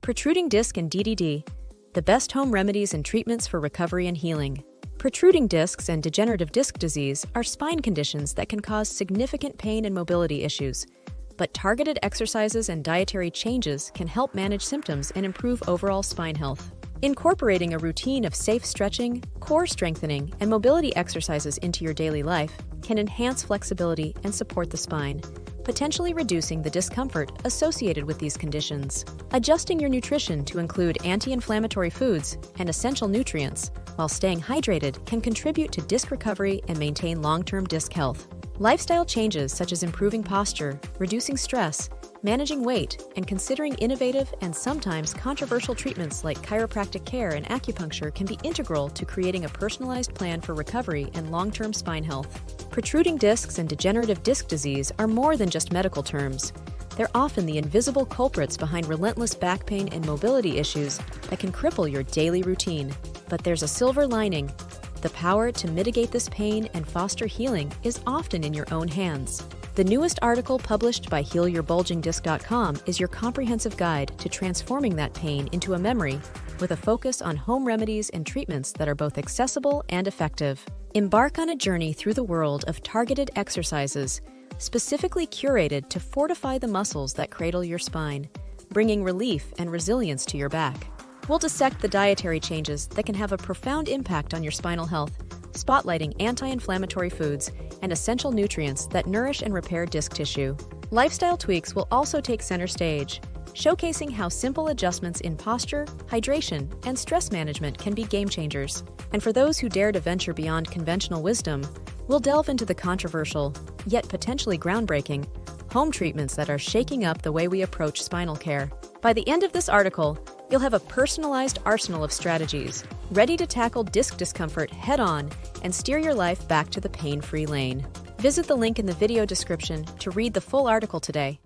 Protruding disc and DDD, the best home remedies and treatments for recovery and healing. Protruding discs and degenerative disc disease are spine conditions that can cause significant pain and mobility issues, but targeted exercises and dietary changes can help manage symptoms and improve overall spine health. Incorporating a routine of safe stretching, core strengthening, and mobility exercises into your daily life can enhance flexibility and support the spine, potentially reducing the discomfort associated with these conditions. Adjusting your nutrition to include anti-inflammatory foods and essential nutrients while staying hydrated can contribute to disc recovery and maintain long-term disc health. Lifestyle changes such as improving posture, reducing stress, managing weight, and considering innovative and sometimes controversial treatments like chiropractic care and acupuncture can be integral to creating a personalized plan for recovery and long-term spine health. Protruding discs and degenerative disc disease are more than just medical terms. They're often the invisible culprits behind relentless back pain and mobility issues that can cripple your daily routine. But there's a silver lining. The power to mitigate this pain and foster healing is often in your own hands. The newest article published by HealYourBulgingDisc.com is your comprehensive guide to transforming that pain into a memory with a focus on home remedies and treatments that are both accessible and effective. Embark on a journey through the world of targeted exercises, specifically curated to fortify the muscles that cradle your spine, bringing relief and resilience to your back. We'll dissect the dietary changes that can have a profound impact on your spinal health, spotlighting anti-inflammatory foods and essential nutrients that nourish and repair disc tissue. Lifestyle tweaks will also take center stage, showcasing how simple adjustments in posture, hydration, and stress management can be game changers. And for those who dare to venture beyond conventional wisdom, we'll delve into the controversial, yet potentially groundbreaking, home treatments that are shaking up the way we approach spinal care. By the end of this article, you'll have a personalized arsenal of strategies, ready to tackle disc discomfort head-on and steer your life back to the pain-free lane. Visit the link in the video description to read the full article today.